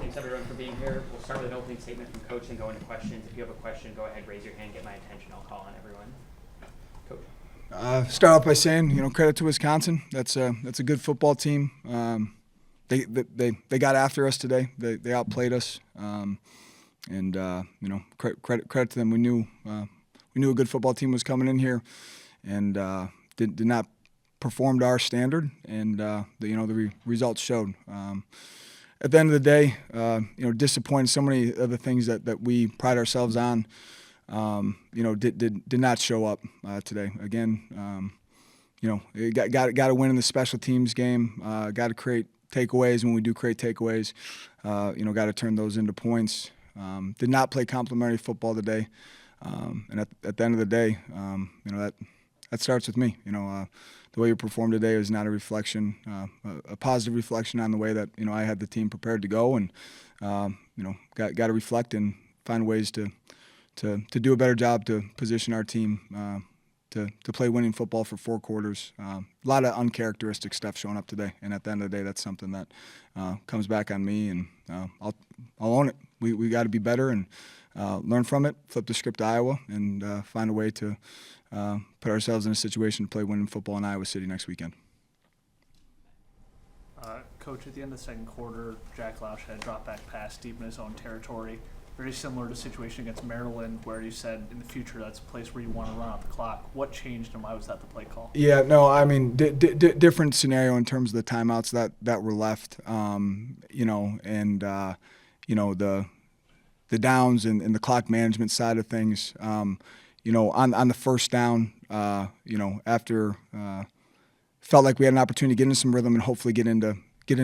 Thanks everyone for being here. We'll start with an opening statement from Coach and go into questions. If you have a question, go ahead, raise your hand, get my attention. I'll call on everyone. Coach. Start off by saying, credit to Wisconsin. That's a good football team. They got after us today. They outplayed us, credit to them. We knew a good football team was coming in here, and did not perform to our standard, and the results showed. At the end of the day, disappointed. So many of the things that we pride ourselves on, did not show up today. Again, got to win in the special teams game. Got to create takeaways. When we do create takeaways, got to turn those into points. Did not play complimentary football today, and at the end of the day, that starts with me. The way you performed today is not a reflection, a positive reflection on the way that I had the team prepared to go, and got to reflect and find ways to do a better job to position our team to play winning football for 4 quarters. A lot of uncharacteristic stuff showing up today, and at the end of the day, that's something that comes back on me, and I'll own it. We got to be better and learn from it, flip the script to Iowa, and find a way to put ourselves in a situation to play winning football in Iowa City next weekend. Coach, at the end of the second quarter, Jack Lausch had a drop-back pass deep in his own territory. Very similar to the situation against Maryland, where you said in the future that's a place where you want to run out the clock. What changed, and why was that the play call? Yeah, no, I mean, different scenario in terms of the timeouts that were left, the downs and the clock management side of things. On the first down, after felt like we had an opportunity to get into some rhythm and hopefully get into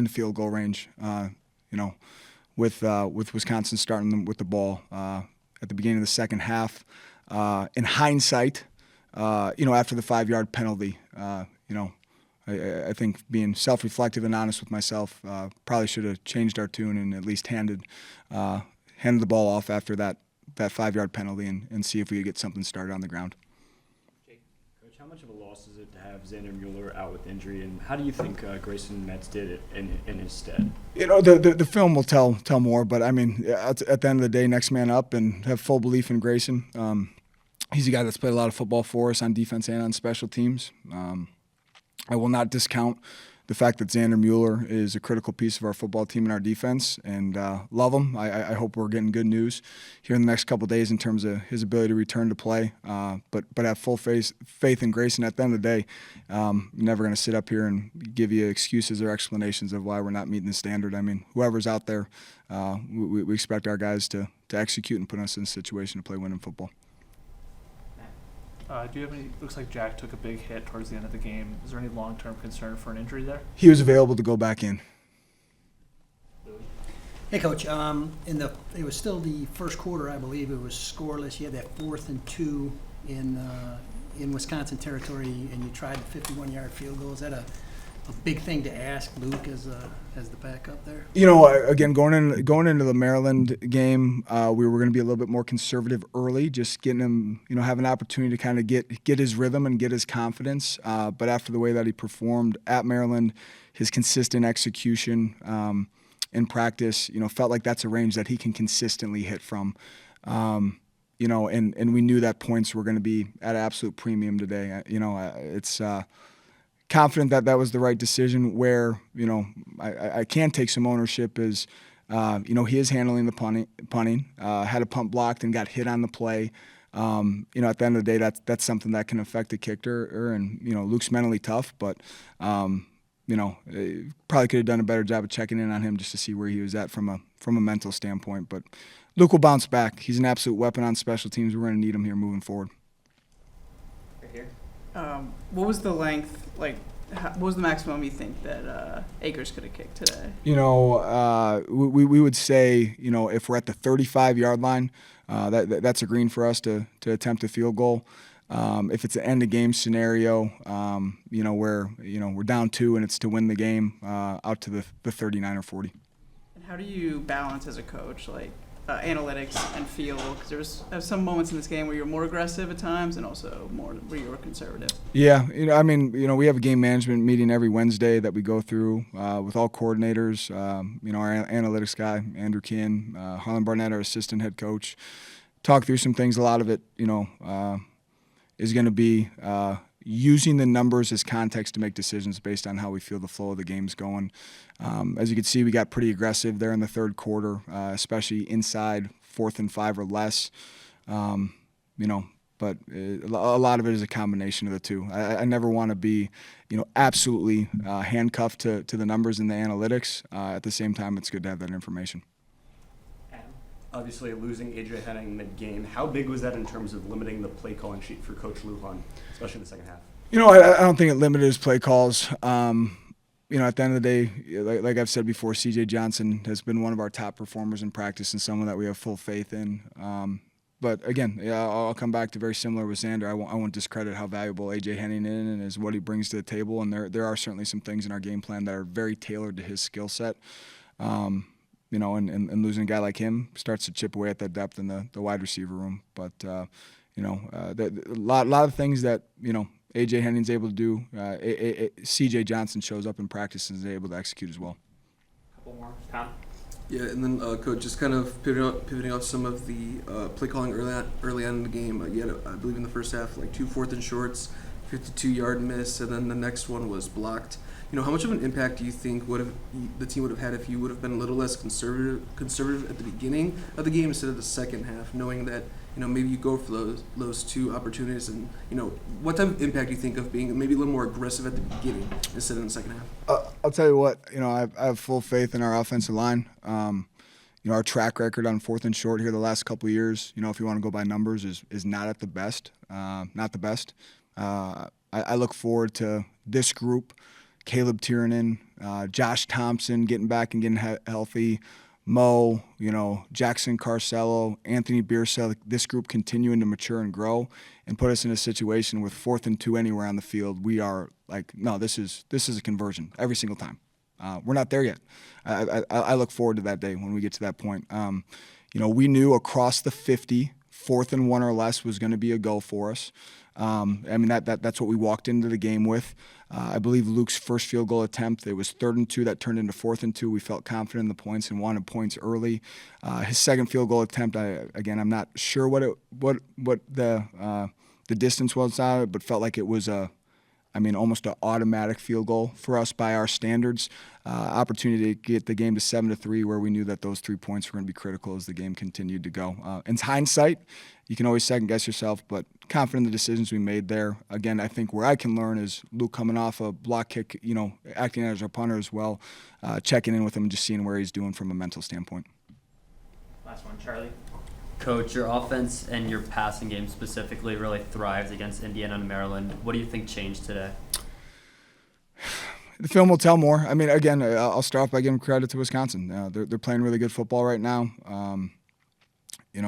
field goal range. With Wisconsin starting them with the ball at the beginning of the second half. In hindsight, after the 5-yard penalty, I think being self-reflective and honest with myself, probably should have changed our tune and at least handed the ball off after that 5-yard penalty and see if we could get something started on the ground. Coach, how much of a loss is it to have Xander Mueller out with injury, and how do you think Grayson Metz did it in his stead? The film will tell more, but I mean, at the end of the day, next man up, and have full belief in Grayson. He's a guy that's played a lot of football for us on defense and on special teams. I will not discount the fact that Xander Mueller is a critical piece of our football team and our defense, and love him. I hope we're getting good news here in the next couple of days in terms of his ability to return to play. But have full faith in Grayson. At the end of the day, I'm never going to sit up here and give you excuses or explanations of why we're not meeting the standard. I mean, whoever's out there, we expect our guys to execute and put us in a situation to play winning football. Do you have any? Looks like Jack took a big hit towards the end of the game. Is there any long-term concern for an injury there? He was available to go back in. Hey, Coach. It was still the first quarter, I believe. It was scoreless. You had that 4th and 2 in Wisconsin territory, and you tried the 51-yard field goal. Is that a big thing to ask Luke as the backup there? Again, going into the Maryland game, we were going to be a little bit more conservative early, just getting him, have an opportunity to kind of get his rhythm and get his confidence. But after the way that he performed at Maryland, his consistent execution in practice, felt like that's a range that he can consistently hit from. And we knew that points were going to be at absolute premium today. It's confident that was the right decision. Where I can take some ownership is he is handling the punting. Had a punt blocked and got hit on the play. At the end of the day, that's something that can affect a kicker. And Luke's mentally tough, but probably could have done a better job of checking in on him just to see where he was at from a mental standpoint. But Luke will bounce back. He's an absolute weapon on special teams. We're going to need him here moving forward. Right here. What was the length, what was the maximum you think that Akers could have kicked today? We would say, if we're at the 35-yard line, that's a green for us to attempt a field goal. If it's an end-of-game scenario, where, we're down 2 and it's to win the game, out to the 39 or 40. And how do you balance as a coach, analytics and feel? Because there was some moments in this game where you were more aggressive at times, and also more where you were conservative. Yeah, we have a game management meeting every Wednesday that we go through with all coordinators. Our analytics guy, Andrew Kinn, Harlan Barnett, our assistant head coach, talk through some things. A lot of it, is going to be using the numbers as context to make decisions based on how we feel the flow of the game's going. As you can see, we got pretty aggressive there in the third quarter, especially inside 4th and 5 or less. But a lot of it is a combination of the two. I never want to be, absolutely handcuffed to the numbers and the analytics. At the same time, it's good to have that information. Obviously, losing A.J. Henning mid-game, how big was that in terms of limiting the play calling sheet for Coach Lujan, especially in the second half? I don't think it limited his play calls. At the end of the day, like I've said before, C.J. Johnson has been one of our top performers in practice and someone that we have full faith in. But again, I'll come back to very similar with Xander. I won't discredit how valuable A.J. Henning is and what he brings to the table. And there are certainly some things in our game plan that are very tailored to his skill set. And losing a guy like him starts to chip away at that depth in the wide receiver room. But, a lot of things that, A.J. Henning's able to do, C.J. Johnson shows up in practice and is able to execute as well. Couple more. Tom? Yeah, and then, Coach, just kind of pivoting off some of the play calling early on in the game. You had, I believe in the first half, like 2 4th and shorts, 52-yard miss, and then the next one was blocked. How much of an impact do you think the team would have had if you would have been a little less conservative at the beginning of the game instead of the second half, knowing that maybe you go for those 2 opportunities, and what type of impact do you think of being maybe a little more aggressive at the beginning instead of in the second half? I'll tell you what, I have full faith in our offensive line. Our track record on 4th and short here the last couple of years, if you want to go by numbers, is not at the best. Not the best. I look forward to this group. Caleb Tiernan, Josh Thompson getting back and getting healthy, Mo, Jackson Carcello, Anthony Biersa, this group continuing to mature and grow and put us in a situation with 4th and 2 anywhere on the field. We are like, no, this is a conversion every single time. We're not there yet. I look forward to that day when we get to that point. We knew across the 50, 4th and 1 or less was going to be a go for us. That's what we walked into the game with. I believe Luke's first field goal attempt, it was 3rd and 2 that turned into 4th and 2. We felt confident in the points and wanted points early. His second field goal attempt, I'm not sure what the distance was out of it, but felt like it was almost an automatic field goal for us by our standards. Opportunity to get the game to 7-3, where we knew that those 3 points were going to be critical as the game continued to go. In hindsight, you can always second guess yourself, but confident in the decisions we made there. Again, I think where I can learn is Luke coming off a block kick, acting as our punter as well, checking in with him and just seeing where he's doing from a mental standpoint. Last one, Charlie. Coach, your offense and your passing game specifically really thrives against Indiana and Maryland. What do you think changed today? The film will tell more. Again, I'll start off by giving credit to Wisconsin. They're playing really good football right now. It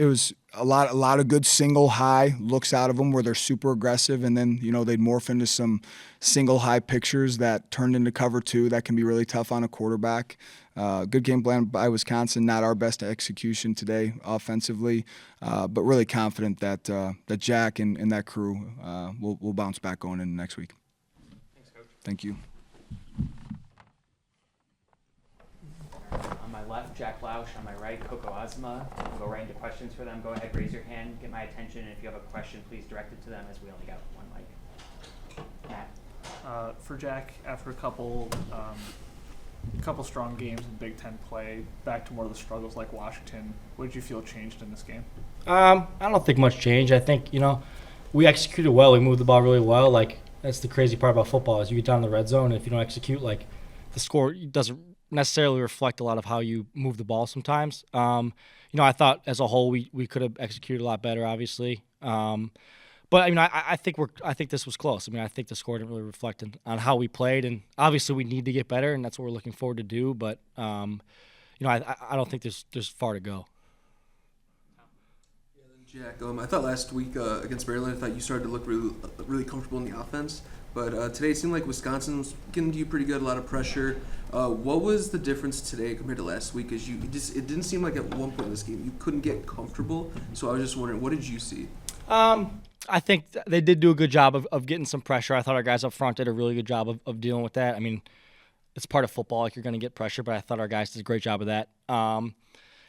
was a lot of good single high looks out of them where they're super aggressive, and then they'd morph into some single high pictures that turned into cover 2 that can be really tough on a quarterback. Good game plan by Wisconsin. Not our best execution today offensively, but really confident that Jack and that crew will bounce back going into next week. Thanks, Coach. Thank you. On my left, Jack Lausch. On my right, Coco Azema. We'll go right into questions for them. Go ahead, raise your hand, get my attention, and if you have a question, please direct it to them, as we only got one mic. Matt? For Jack, after a couple strong games in Big Ten play, back to more of the struggles like Washington, what did you feel changed in this game? I don't think much changed. I think, we executed well. We moved the ball really well. That's the crazy part about football is you get down in the red zone, and if you don't execute, the score doesn't necessarily reflect a lot of how you move the ball sometimes. I thought as a whole we could have executed a lot better, obviously. But I think this was close. I think the score didn't really reflect on how we played, and obviously we need to get better, and that's what we're looking forward to do. But I don't think there's far to go. Yeah, Jack, I thought last week against Maryland, I thought you started to look really, really comfortable in the offense. but today it seemed like Wisconsin was getting to you pretty good, a lot of pressure. What was the difference today compared to last week? Because it didn't seem like at one point in this game you couldn't get comfortable. So I was just wondering, what did you see? I think they did do a good job of getting some pressure. I thought our guys up front did a really good job of dealing with that. I mean, it's part of football, like you're going to get pressure, but I thought our guys did a great job of that. And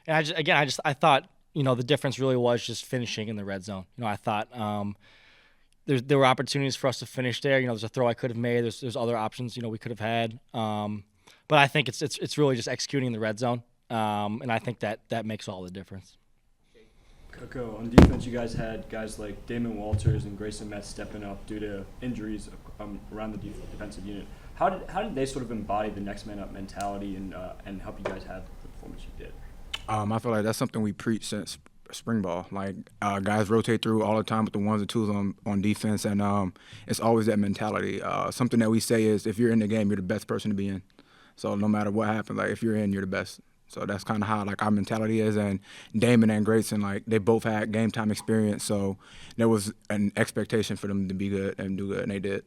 I thought, the difference really was just finishing in the red zone. I thought there were opportunities for us to finish there. There's a throw I could have made. There's other options, we could have had. But I think it's really just executing in the red zone. And I think that makes all the difference. Coco, on defense, you guys had guys like Damon Walters and Grayson Metz stepping up due to injuries around the defensive unit. How did they sort of embody the next man up mentality and help you guys have the performance you did? I feel like that's something we preach since spring ball. Like guys rotate through all the time with the ones and twos on defense, and it's always that mentality. Something that we say is if you're in the game, you're the best person to be in. So no matter what happens, like if you're in, you're the best. So that's kind of how like our mentality is. And Damon and Grayson, like they both had game time experience, so there was an expectation for them to be good and do good, and they did.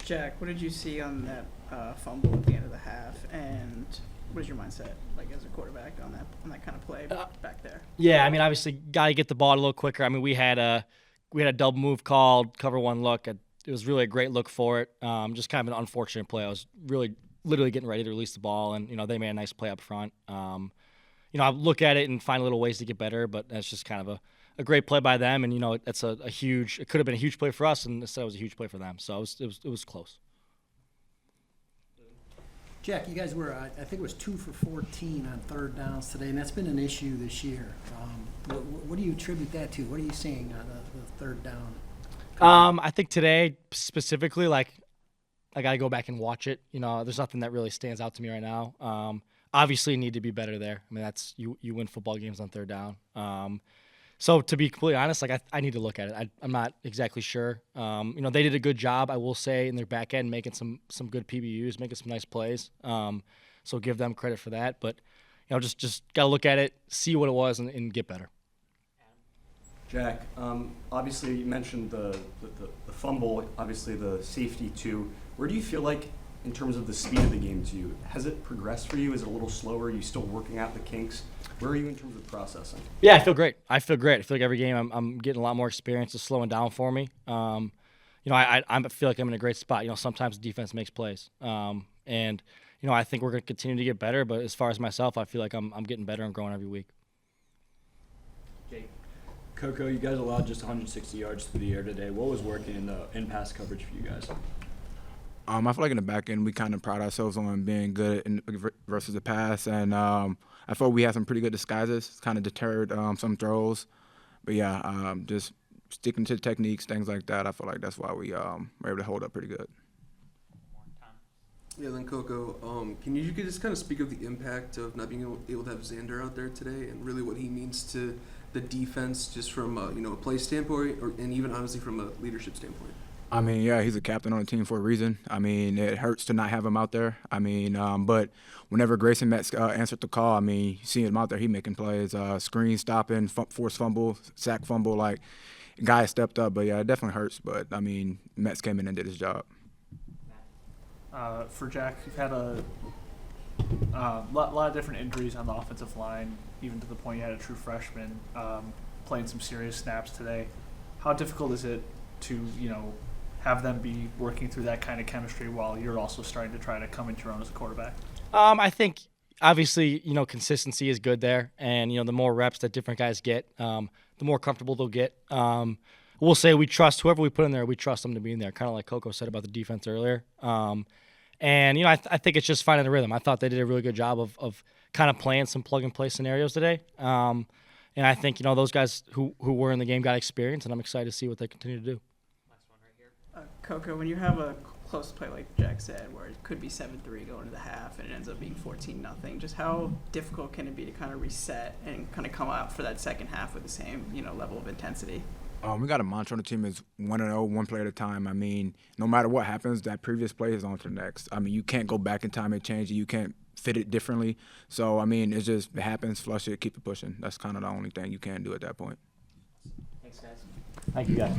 Jack, what did you see on that fumble at the end of the half, and what is your mindset like as a quarterback on that kind of play back there? Yeah, I mean, obviously, got to get the ball a little quicker. I mean, we had a double move called, cover one look. It was really a great look for it. Just kind of an unfortunate play. I was literally getting ready to release the ball, and they made a nice play up front. I look at it and find little ways to get better, but that's just kind of a great play by them, and it's a huge. It could have been a huge play for us, and instead it was a huge play for them. So it was close. Jack, you guys were, I think it was 2 for 14 on third downs today, and that's been an issue this year. What do you attribute that to? What are you seeing on the third down? I think today specifically, like, I got to go back and watch it. There's nothing that really stands out to me right now. Obviously, you need to be better there. I mean, that's you win football games on third down. So to be completely honest, like I need to look at it. I'm not exactly sure. They did a good job, I will say, in their back end, making some good PBUs, making some nice plays. So give them credit for that. But just gotta look at it, see what it was, and get better. Jack, obviously you mentioned the fumble, obviously the safety too. Where do you feel like, in terms of the speed of the game to you, has it progressed for you? Is it a little slower? Are you still working out the kinks? Where are you in terms of processing? Yeah, I feel great. I feel like every game I'm getting a lot more experience. It's slowing down for me. I feel like I'm in a great spot. Sometimes defense makes plays. And I think we're going to continue to get better. But as far as myself, I feel like I'm getting better and growing every week. Jake. Coco, you guys allowed just 160 yards through the air today. What was working in the in-pass coverage for you guys? I feel like in the back end we kind of pride ourselves on being good versus the pass, and I feel we had some pretty good disguises. Kind of deterred some throws, but yeah, just sticking to the techniques, things like that. I feel like that's why we were able to hold up pretty good. Yeah, then Coco, can you just kind of speak of the impact of not being able to have Xander out there today, and really what he means to the defense, just from a play standpoint, and even honestly from a leadership standpoint? I mean, yeah, he's a captain on the team for a reason. I mean, it hurts to not have him out there. I mean, but whenever Grayson Metz answered the call, I mean, you see him out there, he making plays, screen stopping, forced fumble, sack fumble, like, guy stepped up. But, yeah, it definitely hurts. But, I mean, Metz came in and did his job. For Jack, you've had a lot of different injuries on the offensive line, even to the point you had a true freshman playing some serious snaps today. How difficult is it to, have them be working through that kind of chemistry while you're also starting to try to come into your own as a quarterback? I think obviously, consistency is good there, and the more reps that different guys get, the more comfortable they'll get. We'll say we trust whoever we put in there. We trust them to be in there, kind of like Coco said about the defense earlier. And I think it's just finding the rhythm. I thought they did a really good job of kind of playing some plug and play scenarios today. And I think those guys who were in the game got experience, and I'm excited to see what they continue to do. Coco, when you have a close play like Jack said, where it could be 7-3 going into the half and it ends up being 14-0, just how difficult can it be to kind of reset and kind of come out for that second half with the same level of intensity? We got a mantra on the team is 1-0, one play at a time. I mean, no matter what happens, that previous play is on to the next. I mean, you can't go back in time and change it. You can't fit it differently. So, I mean, it happens, flush it, keep it pushing. That's kind of the only thing you can do at that point. Thanks, guys. Thank you, guys.